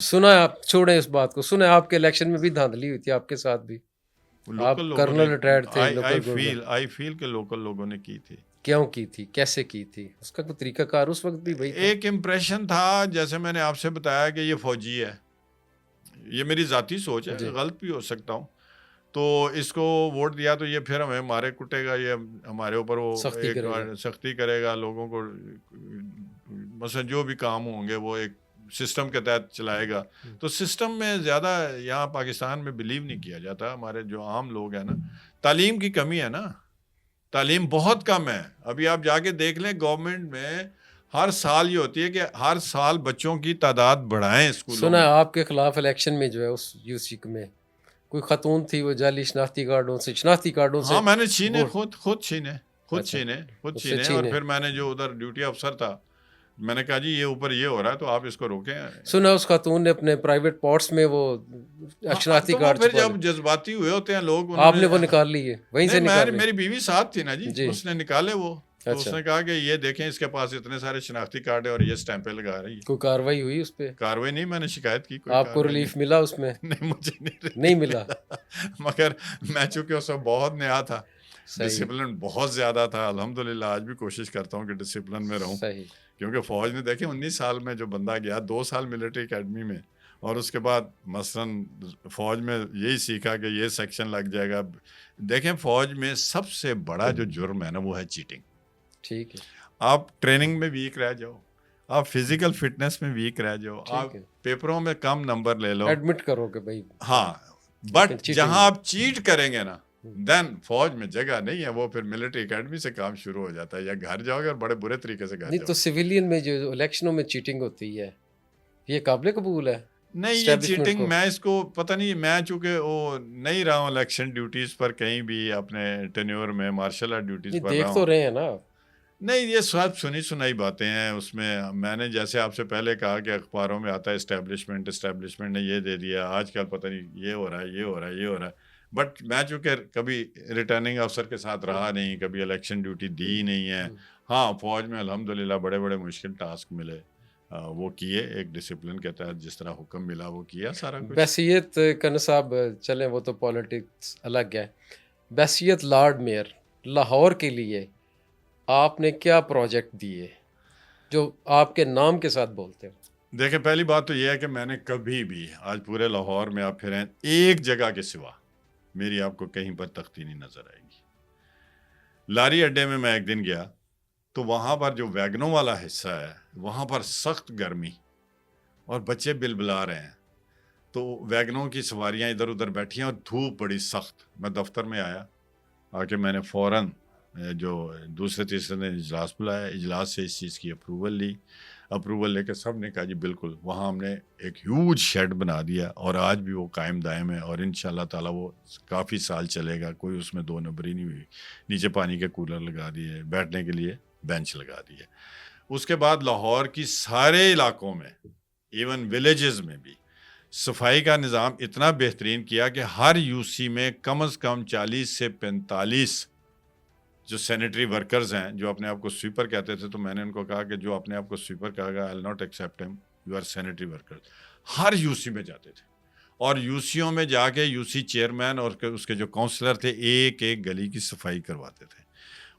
سنا ہے آپ، چھوڑیں اس بات کو، سنا ہے آپ کے الیکشن میں بھی دھاندلی ہوئی تھی آپ کے ساتھ بھی، آپ لوکل لوگوں نے کرنل ریٹائرڈ تھے آئی لوکل گورنمنٹ. فیل کہ لوکل لوگوں نے کی تھی. کیوں کی تھی، کیسے کی تھی، اس کا کوئی طریقہ کار اس وقت بھی وہی تھا؟ ایک امپریشن تھا، جیسے میں نے آپ سے بتایا کہ یہ فوجی ہے، یہ میری ذاتی سوچ ہے، جی غلط بھی ہو سکتا ہوں، تو اس کو ووٹ دیا تو یہ پھر ہمیں مارے کٹے گا، یہ ہمارے اوپر وہ سختی ایک کرے گا. سختی کرے گا، لوگوں کو مثلا جو بھی کام ہوں گے وہ ایک سسٹم کے تحت چلائے گا. تو سسٹم میں زیادہ یہاں پاکستان میں بلیو نہیں کیا جاتا. ہمارے جو عام لوگ ہیں نا، تعلیم کی کمی ہے نا، تعلیم بہت کم ہے. ابھی آپ جا کے دیکھ لیں گورنمنٹ میں ہر سال یہ ہوتی ہے کہ ہر سال بچوں کی تعداد بڑھائیں اسکولوں سنا میں. ہے آپ کے خلاف الیکشن میں جو ہے اس یو سی میں کوئی خاتون تھی، وہ جعلی شناختی کارڈوں سے ہاں میں نے چھینے، ووٹ. خود چھینے اچھا، اس سے اور چھینے. پھر میں نے جو ادھر ڈیوٹی افسر تھا، میں نے کہا جی یہ اوپر یہ ہو رہا ہے تو آپ اس کو روکیں. سنا اس خاتون نے اپنے پرائیویٹ پارٹس میں وہ ہاں شناختی تو وہ کارڈ پھر چھپا لے. جب جذباتی ہوئے ہوتے ہیں لوگ، انہوں آپ نے نے وہ نکال لی ہے، وہیں سے نہیں، نکال لی؟ میری بیوی ساتھ تھی نا جی، جی اس نے نکالے وہ. تو اس اچھا، نے کہا کہ یہ دیکھیں اس کے پاس اتنے سارے شناختی کارڈ ہیں اور یہ سٹیمپیں لگا رہی ہے. کوئی کاروائی ہوئی اس پہ؟ کاروائی نہیں، میں نے شکایت کی، کوئی آپ کو کاروائی ریلیف ملا اس میں؟ نہیں مجھے نہیں نہیں ملا. مگر میں چونکہ اس وقت بہت نیا تھا، صحیح ڈسپلن بہت زیادہ تھا. الحمدللہ آج بھی کوشش کرتا ہوں کہ ڈسپلن میں رہوں، صحیح. کیونکہ فوج میں دیکھیں 19 سال میں جو بندہ گیا، 2 سال ملٹری اکیڈمی میں، اور اس کے بعد مثلاً فوج میں یہی سیکھا کہ یہ سیکشن لگ جائے گا. دیکھیں فوج میں سب سے بڑا جو جرم ہے نا وہ ہے چیٹنگ. ٹھیک ہے، آپ ٹریننگ میں ویک رہ جاؤ، آپ فزیکل فٹنس میں ویک رہ جاؤ، آپ ٹھیک ہے، پیپروں میں کم نمبر لے لو، ایڈمٹ کرو کہ بھائی. ہاں، لیکن بٹ چیٹنگ جہاں آپ چیٹ کریں گے نا، دین فوج میں جگہ نہیں ہے. وہ پھر ملٹری اکیڈمی سے کام شروع ہو جاتا ہے، یا گھر جاؤ گے اور بڑے برے طریقے سے گھر نہیں جاؤ تو گے. سویلین میں جو الیکشنوں میں چیٹنگ ہوتی ہے، یہ قابل قبول ہے نہیں، یہ اسٹیبلشمنٹ چیٹنگ کو؟ میں اس کو پتہ نہیں، میں چونکہ وہ نہیں رہا ہوں الیکشن ڈیوٹیز پر کہیں بھی، اپنے ٹینیور میں مارشل آرٹ ڈیوٹیز نہیں پر رہا دیکھ ہوں. تو رہے ہیں نا آپ. نہیں، یہ سب سنی سنائی باتیں ہیں. اس میں نے جیسے آپ سے پہلے کہا کہ اخباروں میں آتا ہے اسٹیبلشمنٹ نے یہ دے دیا، آج کل پتہ نہیں یہ ہو رہا ہے، یہ ہو رہا ہے، یہ ہو رہا ہے. بٹ میں چونکہ کبھی ریٹرننگ افسر کے ساتھ رہا نہیں، کبھی الیکشن ڈیوٹی دی نہیں ہے. ہاں فوج میں الحمدللہ بڑے بڑے مشکل ٹاسک ملے، وہ کیے ایک ڈسپلن کے تحت، جس طرح حکم ملا وہ کیا سارا کچھ. بحثیت کنر صاحب چلیں وہ تو پالیٹکس الگ ہے، بحثیت لارڈ میئر لاہور کے لیے آپ نے کیا پروجیکٹ دیے جو آپ کے نام کے ساتھ بولتے ہو؟ دیکھیں پہلی بات تو یہ ہے کہ میں نے کبھی بھی، آج پورے لاہور میں آپ پھریں، ایک جگہ کے سوا میری آپ کو کہیں پر تختی نہیں نظر آئے گی. لاری اڈے میں ایک دن گیا تو وہاں پر جو ویگنوں والا حصہ ہے، وہاں پر سخت گرمی اور بچے بلبلا رہے ہیں. تو ویگنوں کی سواریاں ادھر ادھر بیٹھی ہیں اور دھوپ بڑی سخت. میں دفتر میں آیا، آ کے میں نے فوراً جو دوسرے تیسرے نے اجلاس بلایا، اجلاس سے اس چیز کی اپروول لے کے سب نے کہا جی بالکل. وہاں ہم نے ایک ہیوج شیڈ بنا دیا اور آج بھی وہ قائم دائم ہے، اور انشاءاللہ تعالیٰ وہ کافی سال چلے گا. کوئی اس میں دو نمبری نہیں ہوئی. نیچے پانی کے کولر لگا دیے، بیٹھنے کے لیے بینچ لگا دیے. اس کے بعد لاہور کی سارے علاقوں میں، ایون ولیجز میں بھی صفائی کا نظام اتنا بہترین کیا کہ ہر یو سی میں کم از کم 40 سے 45 جو سینیٹری ورکرز ہیں، جو اپنے آپ کو سویپر کہتے تھے، تو میں نے ان کو کہا کہ جو اپنے آپ کو سویپر کہا گا، I'll not accept him, you are sanitary workers. ہر یو سی میں جاتے تھے، اور یو سیوں میں جا کے یو سی چیئرمین اور اس کے جو کونسلر تھے ایک ایک گلی کی صفائی کرواتے تھے.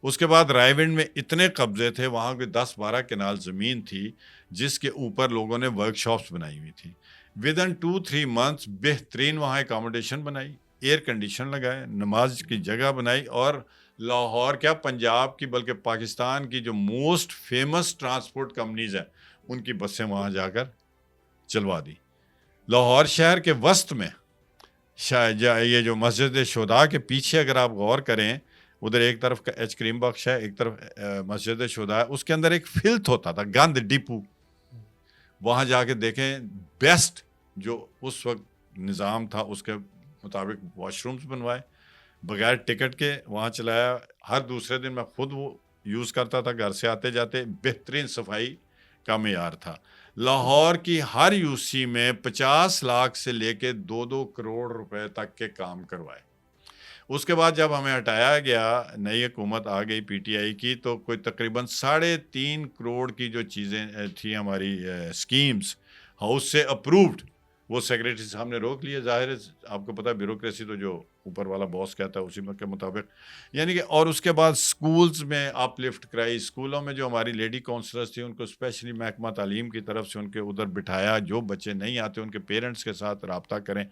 اس کے بعد رائے ونڈ میں اتنے قبضے تھے، وہاں کوئی 10-12 کنال زمین تھی جس کے اوپر لوگوں نے ورک شاپس بنائی ہوئی تھی. ودن 2-3 منتھس بہترین وہاں اکاموڈیشن بنائی، ایئر کنڈیشن لگائے، نماز کی جگہ بنائی، اور لاہور کیا پنجاب کی بلکہ پاکستان کی جو موسٹ فیمس ٹرانسپورٹ کمپنیز ہیں ان کی بسیں وہاں جا کر چلوا دی. لاہور شہر کے وسط میں یہ جو مسجد شہداء کے پیچھے اگر آپ غور کریں، ادھر ایک طرف کا ایچ کریم بخش ہے، ایک طرف مسجد شہداء ہے، اس کے اندر ایک فلتھ ہوتا تھا، گند ڈپو. وہاں جا کے دیکھیں، بیسٹ جو اس وقت نظام تھا اس کے مطابق واش رومز بنوائے، بغیر ٹکٹ کے وہاں چلایا. ہر دوسرے دن میں خود وہ یوز کرتا تھا، گھر سے آتے جاتے. بہترین صفائی کا معیار تھا. لاہور کی ہر یو سی میں 50 لاکھ سے لے کے 2-2 کروڑ روپے تک کے کام کروائے. اس کے بعد جب ہمیں ہٹایا گیا، نئی حکومت آ گئی پی ٹی آئی کی، تو کوئی تقریباً 3.5 کروڑ کی جو چیزیں تھیں ہماری اسکیمز، ہاؤس سے اپرووڈ، وہ سیکریٹری صاحب نے روک لیا. ظاہر ہے آپ کو پتا بیوروکریسی تو جو اوپر والا باس کہتا ہے اسی کے مطابق، یعنی کہ. اور اس کے بعد اسکولز میں اپ لفٹ کرائی. اسکولوں میں جو ہماری لیڈی کاؤنسلرس تھیں ان کو اسپیشلی محکمہ تعلیم کی طرف سے ان کے ادھر بٹھایا، جو بچے نہیں آتے ان کے پیرنٹس کے ساتھ رابطہ کریں،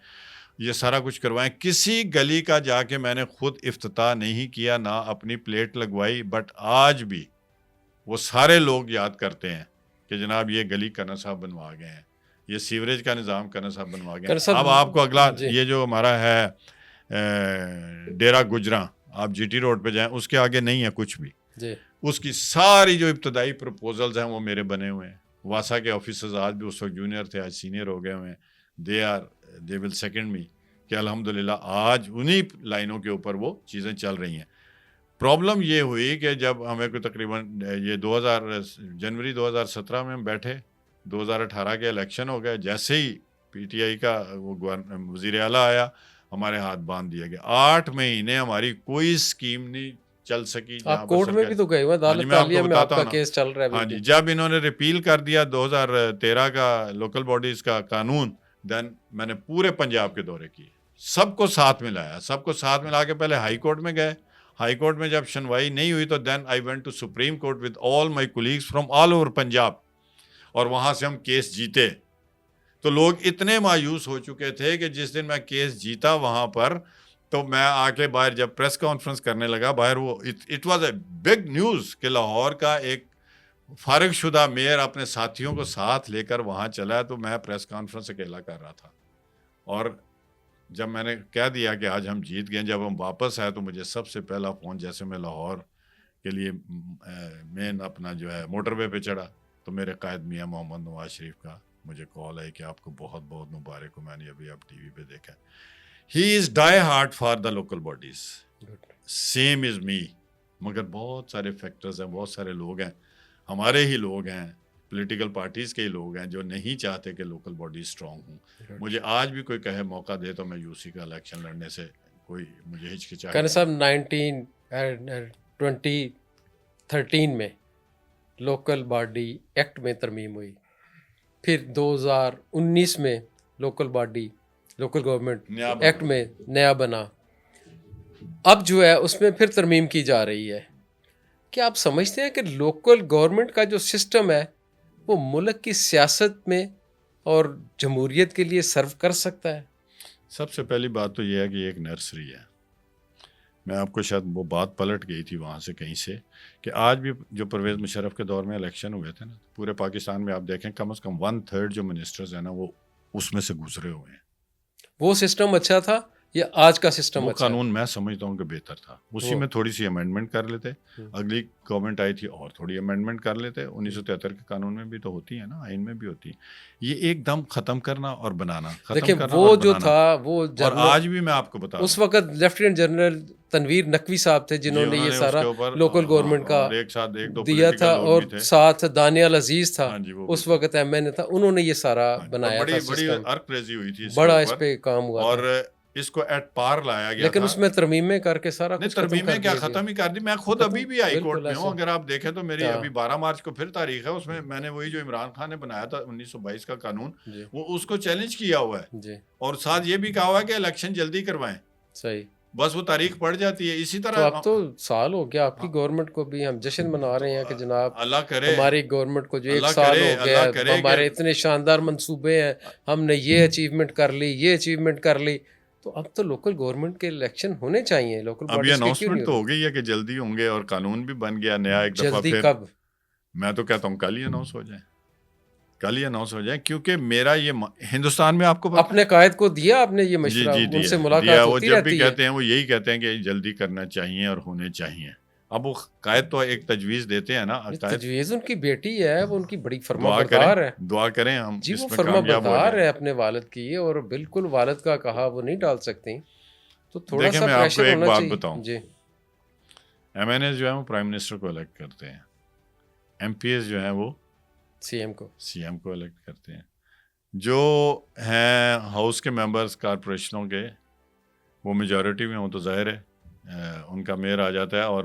یہ سارا کچھ کروائیں. کسی گلی کا جا کے میں نے خود افتتاح نہیں کیا، نہ اپنی پلیٹ لگوائی، بٹ آج بھی وہ سارے لوگ یاد کرتے ہیں کہ جناب یہ گلی کرنا صاحب بنوا گئے ہیں، یہ سیوریج کا نظام کرنا صاحب بنوا گئے ہیں. اب آپ کو اگلا یہ جو ہمارا ہے ڈیرا گجراں، آپ جی ٹی روڈ پہ جائیں، اس کے آگے نہیں ہے کچھ بھی. اس کی ساری جو ابتدائی پروپوزلز ہیں وہ میرے بنے ہوئے ہیں. واسا کے آفیسرز آج بھی اس وقت جونیئر تھے، آج سینئر ہو گئے ہوئے ہیں. دے ول سیکنڈ می کہ الحمدللہ آج انہی لائنوں کے اوپر وہ چیزیں چل رہی ہیں. پرابلم یہ ہوئی کہ جب ہمیں کوئی تقریباً یہ جنوری 2017 میں ہم بیٹھے، 2018 کے الیکشن ہو گئے، جیسے ہی پی ٹی آئی کا وہ وزیر اعلیٰ آیا ہمارے ہاتھ باندھ دیا گیا. 8 مہینے ہماری کوئی اسکیم نہیں چل سکی. آپ کورٹ میں بھی تو گئے ہوئے، عدالت عالیہ میں آپ کا کیس چل رہا ہے. ہاں جی، جب انہوں نے ریپیل کر دیا 2013 کا لوکل باڈیز کا قانون، دین میں نے پورے پنجاب کے دورے کیے، سب کو ساتھ ملایا، سب کو ساتھ ملا کے پہلے ہائی کورٹ میں گئے. ہائی کورٹ میں جب سنوائی نہیں ہوئی تو then I went to Supreme Court with all my colleagues from all over Punjab, اور وہاں سے ہم کیس جیتے. تو لوگ اتنے مایوس ہو چکے تھے کہ جس دن میں کیس جیتا وہاں پر، تو میں آ کے باہر جب پریس کانفرنس کرنے لگا باہر، وہ it was a big news کہ لاہور کا ایک فارغ شدہ میئر اپنے ساتھیوں کو ساتھ لے کر وہاں چلا. تو میں پریس کانفرنس اکیلا کر رہا تھا، اور جب میں نے کہہ دیا کہ آج ہم جیت گئے، جب ہم واپس آئے تو مجھے سب سے پہلا فون، جیسے میں لاہور کے لیے مین اپنا جو ہے موٹر وے پہ چڑھا تو میرے قائد میاں محمد نواز شریف کا مجھے کال آئی کہ آپ کو بہت بہت مبارک ہو. میں نے ابھی آپ ٹی وی پہ دیکھا. He is die hard for the local bodies, same as me. مگر بہت سارے فیکٹرز ہیں، بہت سارے لوگ ہیں، ہمارے ہی لوگ ہیں، پولیٹیکل پارٹیز کے ہی لوگ ہیں جو نہیں چاہتے کہ لوکل باڈی اسٹرانگ ہوں. مجھے آج بھی کوئی کہے موقع دے تو میں یو سی کا الیکشن لڑنے سے کوئی مجھے ہچکچاہٹ. کہنا صاحب 2013 میں لوکل باڈی ایکٹ میں ترمیم ہوئی، پھر 2019 میں لوکل گورنمنٹ ایکٹ میں نیا بنا، اب جو ہے اس میں پھر ترمیم کی جا رہی ہے. کیا آپ سمجھتے ہیں کہ لوکل گورنمنٹ کا جو سسٹم ہے وہ ملک کی سیاست میں اور جمہوریت کے لیے سرو کر سکتا ہے؟ سب سے پہلی بات تو یہ ہے کہ یہ ایک نرسری ہے. میں آپ کو شاید وہ بات پلٹ گئی تھی وہاں سے کہیں سے کہ آج بھی جو پرویز مشرف کے دور میں الیکشن ہوئے تھے نا، پورے پاکستان میں آپ دیکھیں کم از کم 1/3 جو منسٹرز ہیں نا وہ اس میں سے گزرے ہوئے ہیں. وہ سسٹم اچھا تھا یا آج کا سسٹم وہ اچھا ہے؟ قانون میں سمجھتا ہوں کہ بہتر تھا. اسی میں تھوڑی سی امینڈمنٹ کر لیتے، اگلی گورنمنٹ آئی تھی اور تھوڑی امینڈمنٹ کر لیتے. 1973 کے قانون میں بھی تو ہوتی ہے نا، آئین میں بھی ہوتی ہے. یہ ایک دم ختم کرنا اور بنانا، دیکھیں وہ جو تھا وہ اور آج بھی میں آپ کو بتا اس وقت لیفٹیننٹ جنرل تنویر نقوی صاحب تھے جنہوں نے یہ سارا لوکل گورنمنٹ کا دیا تھا، اور ساتھ دانیال عزیز تھا اس وقت ایم این اے تھا، انہوں نے یہ سارا بنایا تھا سسٹم، بڑا اس پہ کام ہوا اور اس کو ایٹ پار لایا گیا. لیکن اس میں ترمیمیں کر کے سارا کچھ ترمیمیں کیا ختم ہی کر دی. میں خود ابھی بھی ہائی کورٹ میں ہوں، اگر آپ دیکھیں تو میری ابھی 12 مارچ کو پھر تاریخ ہے، اس میں نے وہی جو عمران خان نے بنایا تھا 1922 کا قانون، وہ اس کو چیلنج کیا ہوا ہے، اور ساتھ یہ بھی کہا ہوا ہے کہ الیکشن جلدی کروائیں. صحیح، بس وہ تاریخ پڑ جاتی ہے. اسی طرح اب تو سال ہو گیا آپ کی گورنمنٹ کو بھی، ہم جشن منا رہے ہیں کہ جناب اللہ کرے ہماری گورنمنٹ کو جو 1 سال ہو گیا، ہمارے اتنے شاندار منصوبے ہیں، ہم نے یہ اچیومنٹ کر لی، یہ اچیومنٹ کر لی. تو اب تو لوکل گورنمنٹ کے الیکشن ہونے چاہیے. لوکل ابھی اناؤنسمنٹ تو ہو گئی ہے کہ جلدی ہوں گے، اور قانون بھی بن گیا نیا ایک دفعہ. جلدی پھر کب؟ میں تو کہتا ہوں کل ہی اناؤنس ہو جائیں، کیونکہ میرا یہ ہندوستان میں آپ کو اپنے قائد کو دیا آپ نے یہ مشورہ، ان سے ملاقات ہوتی رہتی ہے. وہ جب بھی کہتے ہیں وہ یہی کہتے ہیں کہ جلدی کرنا چاہیے اور ہونے چاہیے. اب وہ قائد تو ایک تجویز دیتے ہیں نا، تجویز ان کی بیٹی ہے، وہ ان کی بڑی فرما بردار ہے. دعا کریں ہم جی، وہ فرما بردار ہے اپنے والد کی، اور بالکل والد کا کہا وہ نہیں ڈال سکتی. تو تھوڑا سا پریشر ہونا چاہیے. بتاؤں جی، ایم این ایز جو ہے وہ پرائم منسٹر کو الیکٹ کرتے ہیں، ایم پی ایز جو ہیں وہ سی ایم کو الیکٹ کرتے ہیں. جو ہیں ہاؤس کے ممبرز کارپوریشنوں کے، وہ میجورٹی میں ہوں تو ظاہر ہے ان کا میئر آ جاتا ہے، اور